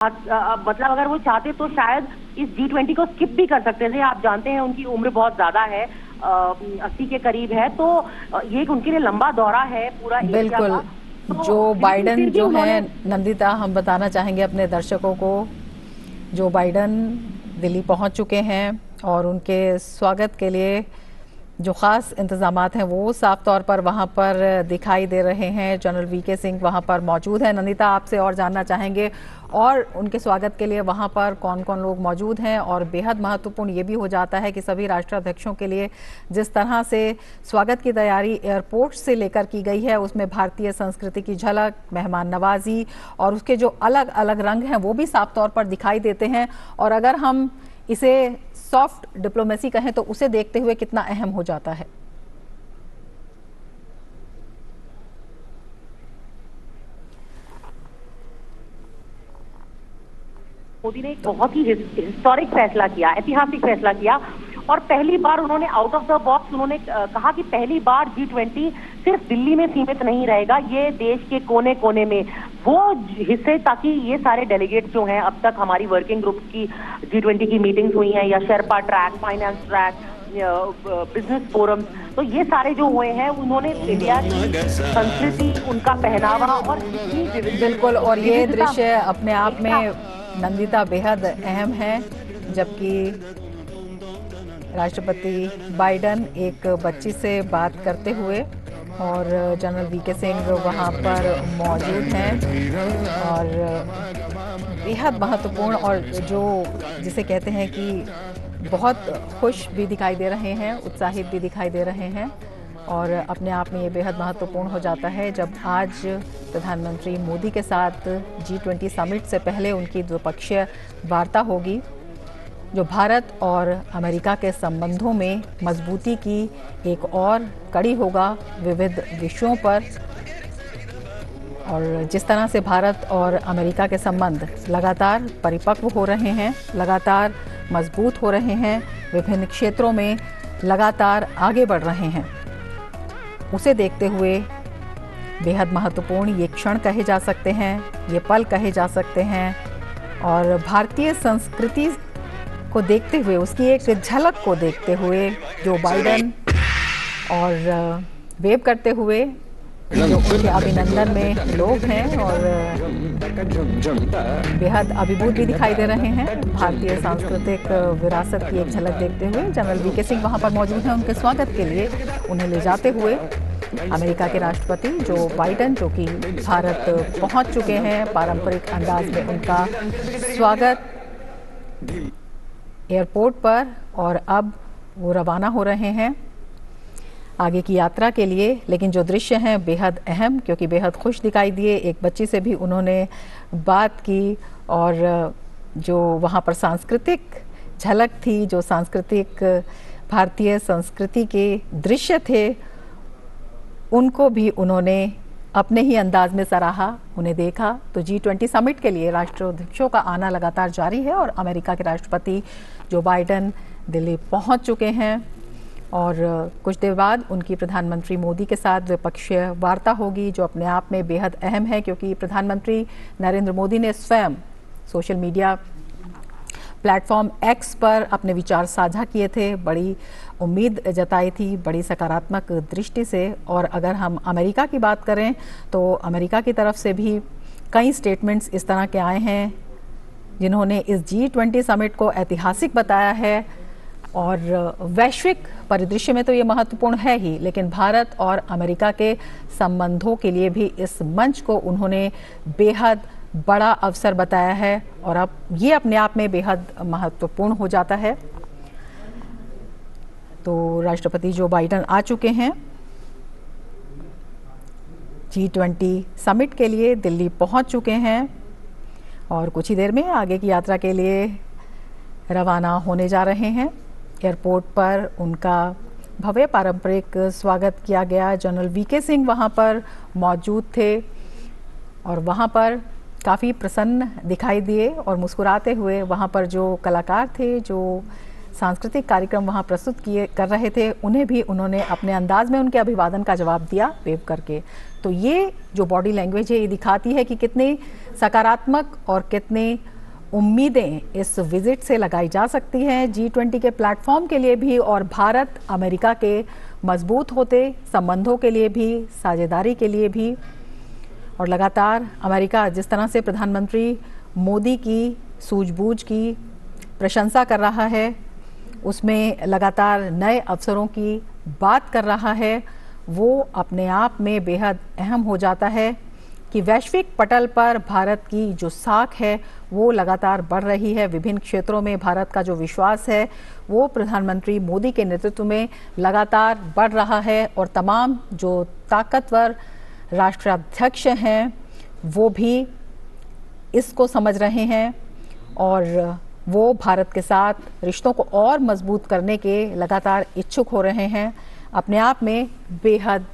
मतलब अगर वो चाहते तो शायद इस G20 को स्किप भी कर सकते थे। आप जानते हैं उनकी उम्र बहुत ज्यादा है, 80 के करीब है, तो ये उनके लिए लंबा दौरा है पूरा एशिया बिल्कुल। का। तो जो लेकिन बाइडन फिर भी जो उन्होंने हैं नंदिता, हम बताना चाहेंगे अपने दर्शकों को, जो बाइडन दिल्ली पहुंच चुके हैं और उनके स्वागत के लिए जो ख़ास इंतज़ामात हैं वो साफ तौर पर वहां पर दिखाई दे रहे हैं। जनरल वीके सिंह वहां पर मौजूद हैं। नंदिता, आपसे और जानना चाहेंगे और उनके स्वागत के लिए वहां पर कौन कौन लोग मौजूद हैं, और बेहद महत्वपूर्ण ये भी हो जाता है कि सभी राष्ट्राध्यक्षों के लिए जिस तरह से स्वागत की तैयारी एयरपोर्ट से लेकर की गई है उसमें भारतीय संस्कृति की झलक, मेहमान नवाजी और उसके जो अलग अलग रंग हैं वो भी साफ तौर पर दिखाई देते हैं। और अगर हम इसे सॉफ्ट डिप्लोमेसी कहें तो उसे देखते हुए कितना अहम हो जाता है। मोदी ने एक बहुत ही हिस्टोरिक फैसला किया, ऐतिहासिक फैसला किया, और पहली बार उन्होंने आउट ऑफ द बॉक्स उन्होंने कहा कि पहली बार G20 सिर्फ दिल्ली में सीमित नहीं रहेगा, ये देश के कोने कोने में वो हिस्से, ताकि ये सारे डेलीगेट्स जो हैं, अब तक हमारी वर्किंग ग्रुप की G20 की मीटिंग्स हुई हैं, या Sherpa track, finance track, business forum, तो ये सारे जो हुए हैं उन्होंने इंडिया की संस्कृति, उनका पहनावा और बिल्कुल, और ये दृश्य अपने आप में नंदिता बेहद अहम है, जबकि राष्ट्रपति बाइडन एक बच्ची से बात करते हुए और जनरल वीके सिंह वहां पर मौजूद हैं और बेहद महत्वपूर्ण और जो जिसे कहते हैं कि बहुत खुश भी दिखाई दे रहे हैं, उत्साहित भी दिखाई दे रहे हैं। और अपने आप में ये बेहद महत्वपूर्ण हो जाता है जब आज प्रधानमंत्री मोदी के साथ G20 समिट से पहले उनकी द्विपक्षीय वार्ता होगी, जो भारत और अमेरिका के संबंधों में मजबूती की एक और कड़ी होगा विविध विषयों पर। और जिस तरह से भारत और अमेरिका के संबंध लगातार परिपक्व हो रहे हैं, लगातार मजबूत हो रहे हैं, विभिन्न क्षेत्रों में लगातार आगे बढ़ रहे हैं, उसे देखते हुए बेहद महत्वपूर्ण ये क्षण कहे जा सकते हैं, ये पल कहे जा सकते हैं। और भारतीय संस्कृति को देखते हुए, उसकी एक झलक को देखते हुए जो बाइडन और वेव करते हुए जो उनके अभिनंदन में लोग हैं और बेहद अभिभूत भी दिखाई दे रहे हैं, भारतीय सांस्कृतिक विरासत की एक झलक देखते हुए जनरल वीके सिंह वहां पर मौजूद हैं उनके स्वागत के लिए। उन्हें ले जाते हुए अमेरिका के राष्ट्रपति जो बाइडन, जो कि भारत पहुंच चुके हैं, पारंपरिक अंदाज में उनका स्वागत एयरपोर्ट पर, और अब वो रवाना हो रहे हैं आगे की यात्रा के लिए। लेकिन जो दृश्य हैं बेहद अहम, क्योंकि बेहद खुश दिखाई दिए। एक बच्ची से भी उन्होंने बात की और जो वहाँ पर सांस्कृतिक झलक थी, जो सांस्कृतिक भारतीय संस्कृति के दृश्य थे, उनको भी उन्होंने अपने ही अंदाज में सराहा, उन्हें देखा। तो G20 समिट के लिए राष्ट्राध्यक्षों का आना लगातार जारी है और अमेरिका के राष्ट्रपति जो बाइडन दिल्ली पहुंच चुके हैं और कुछ देर बाद उनकी प्रधानमंत्री मोदी के साथ द्विपक्षीय वार्ता होगी, जो अपने आप में बेहद अहम है, क्योंकि प्रधानमंत्री नरेंद्र मोदी ने स्वयं सोशल मीडिया प्लेटफॉर्म X पर अपने विचार साझा किए थे, बड़ी उम्मीद जताई थी, बड़ी सकारात्मक दृष्टि से। और अगर हम अमेरिका की बात करें तो अमेरिका की तरफ से भी कई स्टेटमेंट्स इस तरह के आए हैं जिन्होंने इस G20 समिट को ऐतिहासिक बताया है। और वैश्विक परिदृश्य में तो ये महत्वपूर्ण है ही, लेकिन भारत और अमेरिका के संबंधों के लिए भी इस मंच को उन्होंने बेहद बड़ा अवसर बताया है और अब ये अपने आप में बेहद महत्वपूर्ण हो जाता है। तो राष्ट्रपति जो बाइडन आ चुके हैं, G20 समिट के लिए दिल्ली पहुंच चुके हैं और कुछ ही देर में आगे की यात्रा के लिए रवाना होने जा रहे हैं। एयरपोर्ट पर उनका भव्य पारंपरिक स्वागत किया गया। जनरल वीके सिंह वहां पर मौजूद थे और वहां पर काफ़ी प्रसन्न दिखाई दिए और मुस्कुराते हुए वहां पर जो कलाकार थे, जो सांस्कृतिक कार्यक्रम वहां प्रस्तुत कर रहे थे, उन्हें भी उन्होंने अपने अंदाज में उनके अभिवादन का जवाब दिया वेव करके। तो ये जो बॉडी लैंग्वेज है ये दिखाती है कि कितनी सकारात्मक और कितनी उम्मीदें इस विजिट से लगाई जा सकती हैं G20 के प्लेटफॉर्म के लिए भी और भारत अमेरिका के मजबूत होते संबंधों के लिए भी, साझेदारी के लिए भी। और लगातार अमेरिका जिस तरह से प्रधानमंत्री मोदी की सूझबूझ की प्रशंसा कर रहा है, उसमें लगातार नए अवसरों की बात कर रहा है, वो अपने आप में बेहद अहम हो जाता है कि वैश्विक पटल पर भारत की जो साख है वो लगातार बढ़ रही है। विभिन्न क्षेत्रों में भारत का जो विश्वास है वो प्रधानमंत्री मोदी के नेतृत्व में लगातार बढ़ रहा है और तमाम जो ताकतवर राष्ट्राध्यक्ष हैं वो भी इसको समझ रहे हैं और वो भारत के साथ रिश्तों को और मजबूत करने के लगातार इच्छुक हो रहे हैं। अपने आप में बेहद